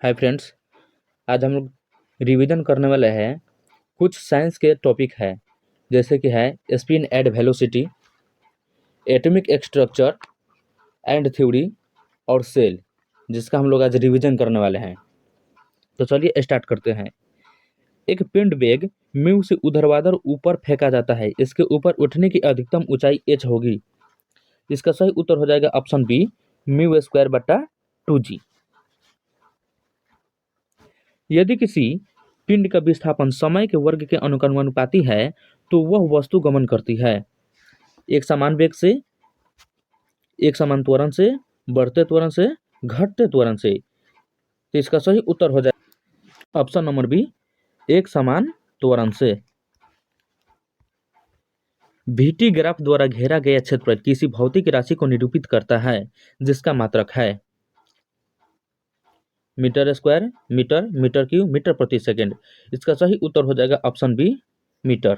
Hi friends. आज हम लोग रिवीजन करने वाले हैं। कुछ साइंस के टॉपिक है, जैसे कि है spin and velocity, atomic structure and theory और सेल, जिसका हम लोग आज रिवीजन करने वाले हैं। तो चलिए स्टार्ट करते हैं। एक पिंड वेग म्यू से ऊर्ध्वाधर ऊपर फेंका जाता है। इसके ऊपर उठने की अधिकतम ऊंचाई h होगी। इसका सही उत्तर हो जाएगा ऑप्शन बी, म्यू स्क्वायर बटा 2g। यदि किसी पिंड का विस्थापन समय के वर्ग के अनुपाती है तो वह वस्तु गमन करती है एक समान वेग से, एक समान त्वरण से, बढ़ते त्वरण से, घटते त्वरण से। तो इसका सही उत्तर हो जाए ऑप्शन नंबर बी, एक समान त्वरण से। VT ग्राफ द्वारा घेरा गया क्षेत्र किसी भौतिक राशि को निरूपित करता है जिसका मात्रक है metre square, metre, metre cube, metre प्रति सेकंड। इसका सही उत्तर हो जाएगा ऑप्शन बी, मीटर।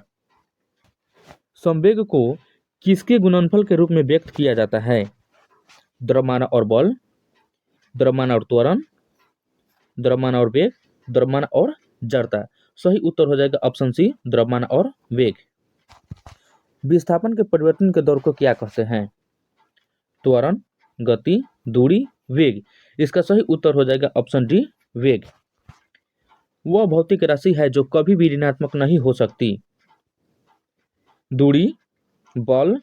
संवेग को किसके गुणनफल के रूप में व्यक्त किया जाता है? द्रव्यमान और बल, द्रव्यमान और त्वरण, द्रव्यमान और वेग, द्रव्यमान और जड़ता। सही उत्तर हो जाएगा ऑप्शन सी, द्रव्यमान और वेग। विस्थापन के परिवर्तन के दौर को क्या कहते हैं? त्वरण, गति, दूरी, वेग। इसका सही उत्तर हो जाएगा ऑप्शन डी, वेग। वह भौतिक राशि है जो कभी भी ऋणात्मक नहीं हो सकती। दूरी, बल,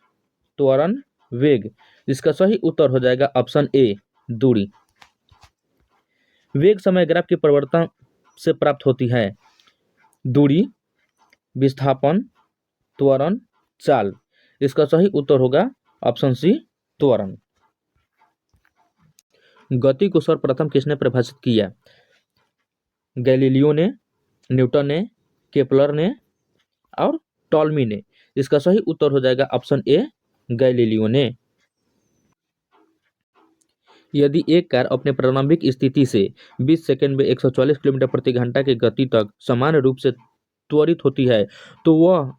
त्वरण, वेग। इसका सही उत्तर हो जाएगा ऑप्शन ए, दूरी। वेग समय ग्राफ के परिवर्तन से प्राप्त होती है। दूरी, विस्थापन, त्वरण, चाल। इसका सही उत्तर होगा ऑप्शन सी, त्वरण। गति को सर्वप्रथम किसने परिभाषित किया? गैलीलियो ने, न्यूटन ने, केपलर ने और टॉल्मी ने। इसका सही उत्तर हो जाएगा ऑप्शन ए, गैलीलियो ने। यदि एक कार अपने प्रारंभिक स्थिति से 20 सेकंड में 140 किलोमीटर प्रति घंटा की गति तक समान रूप से त्वरित होती है तो वह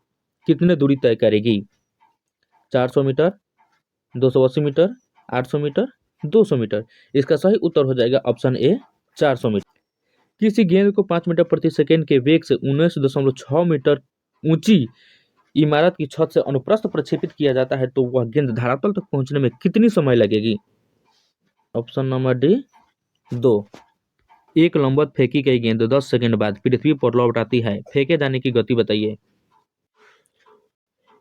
कितने दूरी तय करेगी? 400 मीटर, 280 मीटर, 800 मीटर, 200 मीटर। इसका सही उत्तर हो जाएगा ऑप्शन ए, 400 मीटर। किसी गेंद को 5 मीटर प्रति सेकंड के वेग से 19.6 मीटर ऊंची इमारत की छत से अनुप्रस्थ प्रक्षेपित किया जाता है तो वह गेंद धरातल तक पहुंचने में कितनी समय लगेगी? Option number D, 2। एक लंबवत फेंकी गई गेंद 10 सेकंड बाद पृथ्वी पर लौट आती है। फेंके जाने की गति बताइए।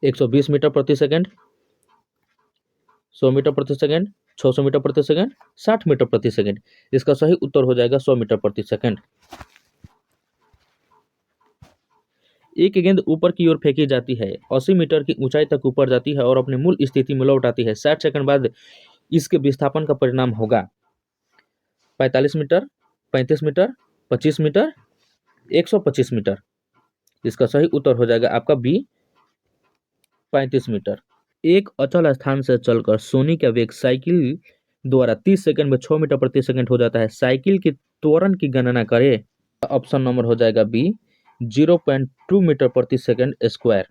120 मीटर प्रति सेकंड, 100 मीटर प्रति सेकंड, 600 मीटर प्रति सेकंड, 60 मीटर प्रति सेकंड। इसका सही उत्तर हो जाएगा 100 मीटर प्रति सेकंड। एक गेंद ऊपर की ओर फेंकी जाती है, 80 मीटर की ऊंचाई तक ऊपर जाती है और अपने मूल स्थिति में लौट आती है। 60 सेकंड बाद इसके विस्थापन का परिणाम होगा 45 मीटर, 35 मीटर, 25 मीटर, 125 मीटर। इसका सही उत्तर हो जाएगा आपका बी, 35 मीटर। एक अचल स्थान से चलकर सोनी का वेग साइकिल द्वारा 30 सेकंड में 6 मीटर प्रति सेकंड हो जाता है। साइकिल की त्वरण की गणना करें। ऑप्शन नंबर हो जाएगा बी, 0.2 मीटर प्रति सेकंड स्क्वायर।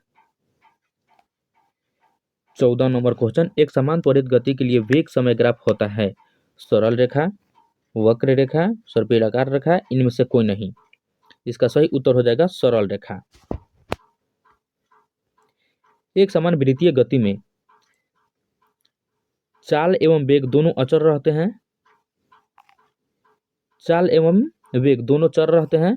14 नंबर क्वेश्चन, एक समान त्वरित गति के लिए वेग समय ग्राफ होता है। सरल रेखा, वक्र रेखा, सर्पिलाकार रेखा, इनमें से कोई नहीं। इसका सही उत्तर हो जाएगा सरल रेखा। एक समान वृत्तीय गति में चाल एवं वेग दोनों अचर रहते हैं। चाल एवं वेग दोनों चर रहते हैं।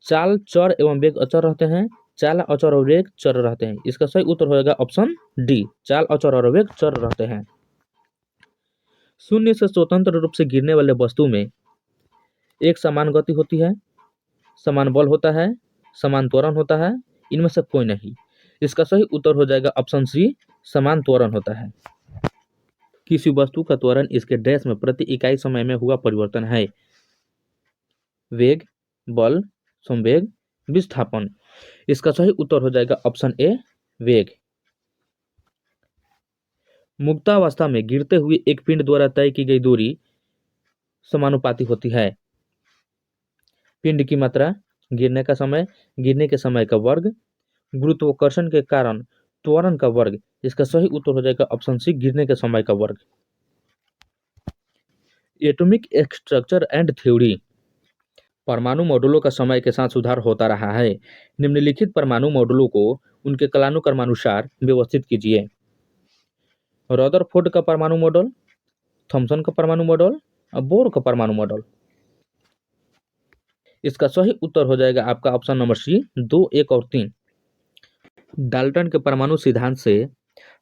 चाल चर एवं वेग अचर रहते हैं। चाल अचर और वेग चर रहते हैं। इसका सही उत्तर हो जाएगा ऑप्शन डी, चाल अचर और वेग चर रहते हैं। शून्य से स्वतंत्र रूप से गिरने वाले वस्तु में एक समान गति होती है, समान बल होता है, समान त्वरण होता है, इनमें से कोई नहीं। इसका सही उत्तर हो जाएगा ऑप्शन सी, समान त्वरण होता है। किसी वस्तु का त्वरण इसके डैश में प्रति इकाई समय में हुआ परिवर्तन है। वेग, बल, संवेग, विस्थापन। इसका सही उत्तर हो जाएगा ऑप्शन ए, वेग। मुक्तावस्था में गिरते हुए एक पिंड द्वारा तय की गई दूरी समानुपाती होती है। पिंड की मात्रा, गिरने का समय, गिरने के समय का वर्ग, गुरुत्वाकर्षण के कारण त्वरण का वर्ग। इसका सही उत्तर हो जाएगा ऑप्शन सी, गिरने के समय का वर्ग। Atomic structure and theory. परमाणु मॉडलों का समय के साथ सुधार होता रहा है। निम्नलिखित परमाणु मॉडलों को उनके कालानुक्रमानुसार व्यवस्थित कीजिए। रदरफोर्ड का परमाणु मॉडल, थॉमसन का परमाणु मॉडल और बोर का परमाणु मॉडल। इसका सही उत्तर हो जाएगा आपका ऑप्शन नंबर सी, 2, 1 और 3। डाल्टन के परमाणु सिद्धांत से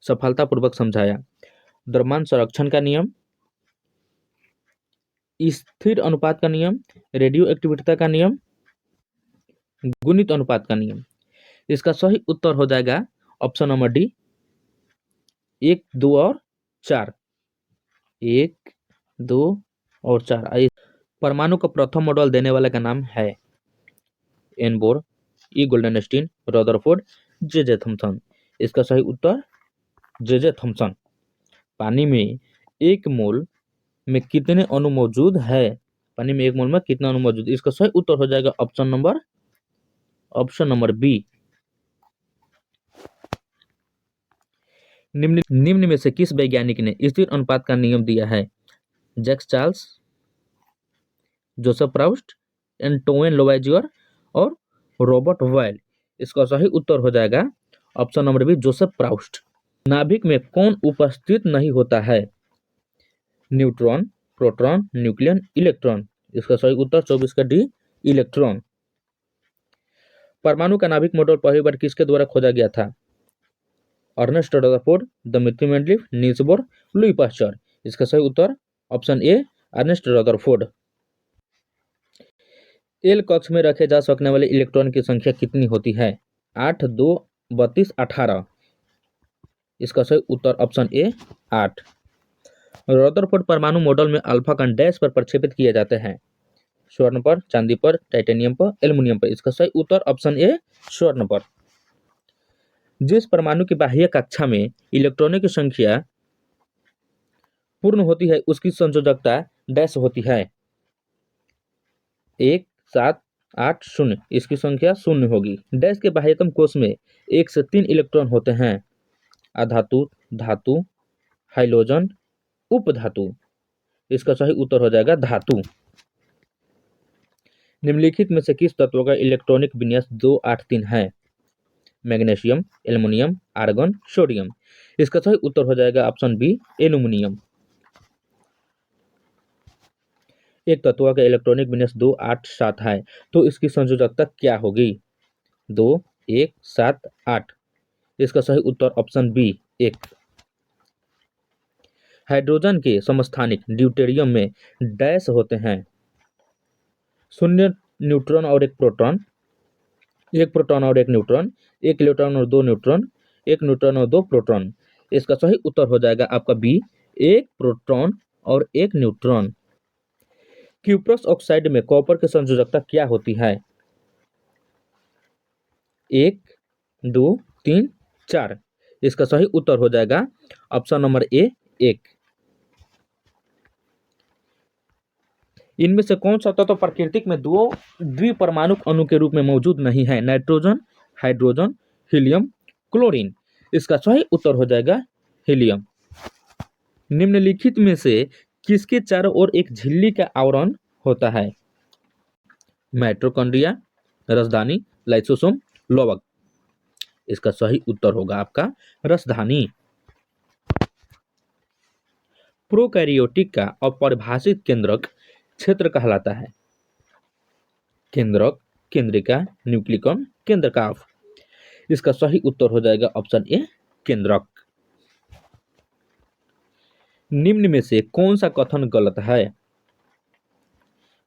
सफलतापूर्वक समझाया। द्रव्यमान संरक्षण का नियम, स्थिर अनुपात का नियम, रेडियो एक्टिविटी का नियम, गुणित अनुपात का नियम। इसका सही उत्तर हो जाएगा ऑप्शन नंबर डी, 1, 2 और 4। 1, 2 और 4। परमाणु का प्रथम मॉडल देने वाले का नाम है एन बोर, ई गोल्डनस्टीन, रदरफोर्ड, जे थॉमसन। इसका सही उत्तर जे थॉमसन। पानी में 1 मोल में कितने अणु मौजूद है? पानी में 1 मोल में कितने अणु मौजूद? इसका सही उत्तर हो जाएगा ऑप्शन नंबर बी। निम्न में से किस वैज्ञानिक ने स्थिर अनुपात का नियम दिया है? Jacques Charles, Joseph Proust, Antoine Lavoisier और रॉबर्ट बॉयल। इसका सही उत्तर हो जाएगा option number B, Joseph Proust. नाभिक में कौन उपस्थित नहीं होता है? Neutron, proton, nucleon, electron. इसका सही उत्तर 24 का डी, इलेक्ट्रॉन। परमाणु का नाभिक मॉडल पहली बार किसके द्वारा खोजा गया था? Ernest Rutherford, Dmitri Mendeleev, Niels Bohr, Louis Pasteur. इसका सही उत्तर option A, Ernest Rutherford. L कक्ष में रखे जा सकने वाले इलेक्ट्रॉन की संख्या कितनी होती है? 8, 2, 32, 18। इसका सही उत्तर ऑप्शन ए, 8। रदरफोर्ड परमाणु मॉडल में अल्फा कण डैश पर प्रक्षेपित किए जाते हैं? स्वर्ण पर, चांदी पर, टाइटेनियम पर, एल्युमिनियम पर। इसका सही उत्तर ऑप्शन ए, स्वर्ण पर। जिस परमाणु की बाह्य कक्षा में इलेक्ट्रॉनों की संख्या पूर्ण होती है उसकी संयोजकता डैश होती है? 1, 7, 8, 0। इसकी संख्या 0 होगी। डैश के बाह्यतम कोश में 1 से 3 इलेक्ट्रॉन होते हैं? अधातु, धातु, हाइड्रोजन, उपधातु। इसका सही उत्तर हो जाएगा धातु। निम्नलिखित में से किस तत्व का इलेक्ट्रॉनिक विन्यास 283 है? Magnesium, aluminium, argon, sodium. इसका सही उत्तर हो जाएगा ऑप्शन बी, एल्युमिनियम। एक तत्व का इलेक्ट्रॉनिक विन्यास 287 है तो इसकी संयोजकता क्या होगी? 2, 1, 7, 8। इसका सही उत्तर ऑप्शन बी, 1। हाइड्रोजन के समस्थानिक ड्यूटेरियम में डैश होते हैं? 0 न्यूट्रॉन और 1 प्रोटॉन, 1 प्रोटॉन और 1 न्यूट्रॉन, 1 इलेक्ट्रॉन और 2 न्यूट्रॉन, 1 न्यूट्रॉन और 2 प्रोटॉन। इसका सही उत्तर हो जाएगा आपका बी, 1 प्रोटॉन और 1 न्यूट्रॉन। क्यूप्रस ऑक्साइड में कॉपर की संयोजकता क्या होती है? 1, 2, 3, 4। इसका सही उत्तर हो जाएगा ऑप्शन नंबर ए, 1। इनमें से कौन सा तत्व प्रकृति में दो द्विपरमाणु अणु के रूप में मौजूद नहीं है? Nitrogen, hydrogen, helium, chlorine. इसका सही उत्तर हो जाएगा हीलियम। निम्नलिखित में से किसके चारों ओर एक झिल्ली का आवरण होता है? माइटोकॉन्ड्रिया, राजधानी, लाइसोसोम, लौवक। इसका सही उत्तर होगा आपका राजधानी। प्रोकैरियोटिक का अपरिभाषित केंद्रक क्षेत्र कहलाता है? केंद्रक, केंद्रिका, न्यूक्लिकन, केंद्रकाव। इसका सही उत्तर हो जाएगा ऑप्शन ए, केंद्रक। निम्न में से कौन सा कथन गलत है?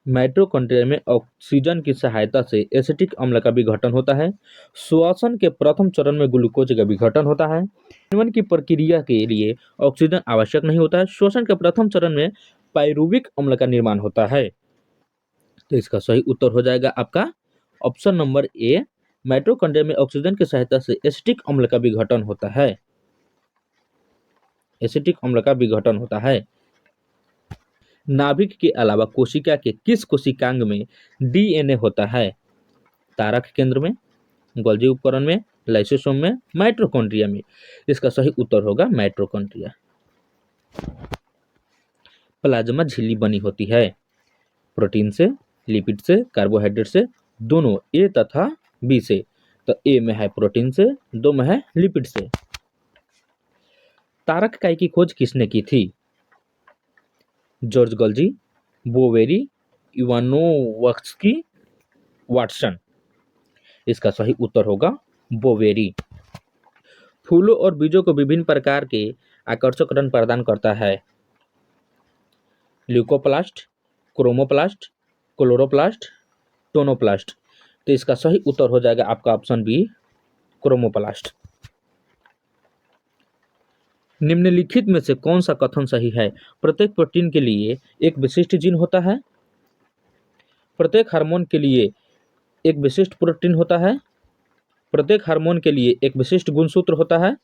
माइटोकॉन्ड्रिया में ऑक्सीजन की सहायता से एसिटिक अम्ल का विघटन होता है। श्वसन के प्रथम चरण में ग्लूकोज का विघटन होता है। जीवन की प्रक्रिया के लिए ऑक्सीजन आवश्यक नहीं होता है। श्वसन के प्रथम चरण में पाइरुविक अम्ल का निर्माण होता है। तो इसका सही उत्तर हो जाएगा आपका ऑप्शन नंबर ए, माइटोकॉन्ड्रिया में ऑक्सीजन की सहायता से एसिटिक अम्ल का विघटन होता है। एसिटिक अम्ल का विघटन होता है। नाभिक के अलावा कोशिका के किस कोशिकांग में डीएनए होता है? तारक केंद्र में, गोल्जी उपकरण में, लाइसोसोम में, माइटोकॉन्ड्रिया में। इसका सही उत्तर होगा माइटोकॉन्ड्रिया। प्लाज्मा झिल्ली बनी होती है? प्रोटीन से, लिपिड से, कार्बोहाइड्रेट से, दोनों ए तथा बी से। तो ए में है प्रोटीन से, दो में है लिपिड से। तारक इकाई की खोज किसने की थी? George Golgi, Boveri, Ivanovsky, Watson. इसका सही उत्तर होगा बोवेरी। फूलों और बीजों को विभिन्न प्रकार के आकर्षक रंग प्रदान करता है। Leucoplast, chromoplast, chloroplast, tonoplast. तो इसका सही उत्तर हो जाएगा आपका ऑप्शन बी, क्रोमोप्लास्ट। निम्नलिखित में से कौन सा कथन सही है? प्रत्येक प्रोटीन के लिए एक विशिष्ट जीन होता है, प्रत्येक हार्मोन के लिए एक विशिष्ट प्रोटीन होता है, प्रत्येक हार्मोन के लिए एक विशिष्ट गुणसूत्र होता है,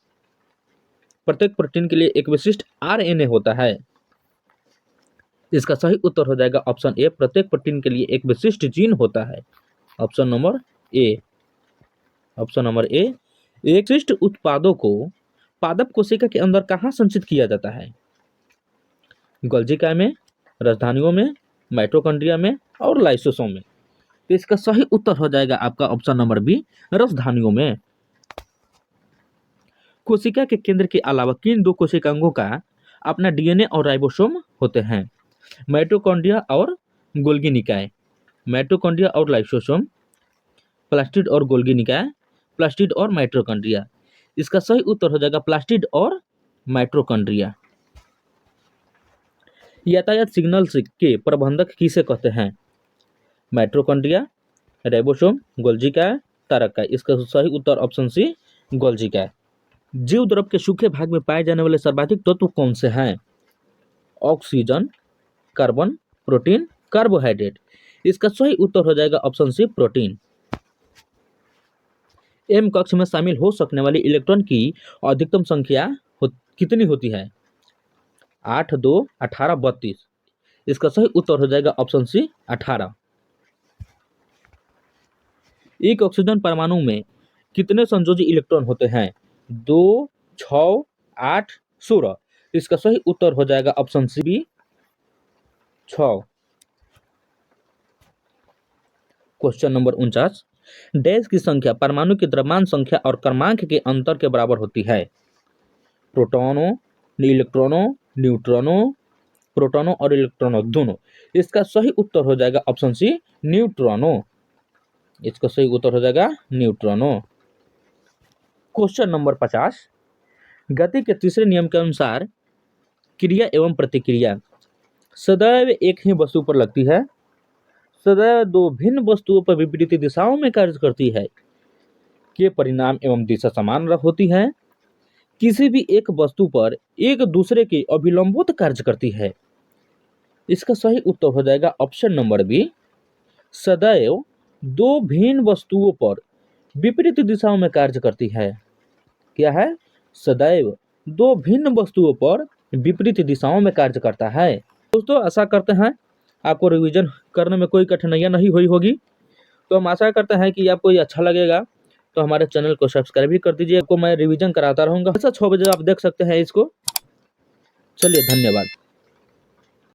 प्रत्येक प्रोटीन के लिए एक विशिष्ट आरएनए होता है। इसका सही उत्तर हो जाएगा ऑप्शन ए, प्रत्येक प्रोटीन के लिए एक विशिष्ट जीन होता है। Option number A. Option number A. एक विशिष्ट उत्पादों को पादप कोशिका के अंदर कहाँ संचित किया जाता है? गोल्जिका में, राजधानियों में, माइटोकॉन्ड्रिया में और लाइसोसोम में। तो इसका सही उत्तर हो जाएगा आपका ऑप्शन नंबर बी, राजधानियों में। कोशिका के केंद्र के अलावा किन दो कोशिकांगों का अपना डीएनए और राइबोसोम होते हैं? माइटोकॉन्ड्रिया और गोल्गी निकाय। माइटोकॉन्ड्रिया और लाइसोसोम, प्लास्टिड और गोल्गी निकाय, प्लास्टिड और माइटोकॉन्ड्रिया। इसका सही उत्तर हो जाएगा प्लास्टिड और माइटोकॉन्ड्रिया। यातायात सिग्नल्स के प्रबंधक किसे कहते हैं? माइटोकॉन्ड्रिया, राइबोसोम, गोल्जिका, तारक। इसका सही उत्तर ऑप्शन सी, गोल्जिका। जीव द्रव के सूखे भाग में पाए जाने वाले सर्वाधिक तत्व कौन से हैं? Oxygen, carbon, protein, carbohydrate. इसका सही उत्तर हो जाएगा ऑप्शन सी, प्रोटीन। एम कक्ष में शामिल हो सकने वाली इलेक्ट्रॉन की अधिकतम संख्या कितनी होती है? 8, 2, 18, 32। इसका सही उत्तर हो जाएगा ऑप्शन सी, 18। एक ऑक्सीजन परमाणु में कितने संयोजी इलेक्ट्रॉन होते हैं? 2, 6, 8, 16। इसका सही उत्तर हो जाएगा option C, B, 6। Question number 49। Dash की संख्या परमाणु की द्रव्यमान संख्या और क्रमांक के अंतर के बराबर होती है? प्रोटॉनों, इलेक्ट्रॉनों, न्यूट्रॉनों, प्रोटॉनों और इलेक्ट्रॉनों दोनों। इसका सही उत्तर हो जाएगा ऑप्शन सी, न्यूट्रॉनों। इसका सही उत्तर हो जाएगा न्यूट्रॉनों। Question number 50। गति के तीसरे नियम के अनुसार क्रिया एवं प्रतिक्रिया सदैव एक ही वस्तु पर लगती है, सदैव दो भिन्न वस्तुओं पर विपरीत दिशाओं में कार्य करती है, के परिणाम एवं दिशा समान होती है, किसी भी एक वस्तु पर एक दूसरे के अभिलंबोत कार्य करती है। इसका सही उत्तर हो जाएगा ऑप्शन नंबर बी, सदैव दो भिन्न वस्तुओं पर विपरीत दिशाओं में कार्य करती है। क्या है? सदैव दो भिन्न वस्तुओं पर विपरीत दिशाओं में कार्य करता है। दोस्तों, आशा करते हैं आपको रिवीजन करने में कोई कठिनाइयाँ नहीं हुई होगी। तो हम आशा करते हैं कि आपको ये अच्छा लगेगा। तो हमारे चैनल को सब्सक्राइब भी कर दीजिए। आपको मैं रिवीजन कराता रहूँगा। 6 बजे आप देख सकते हैं इसको। चलिए, धन्यवाद।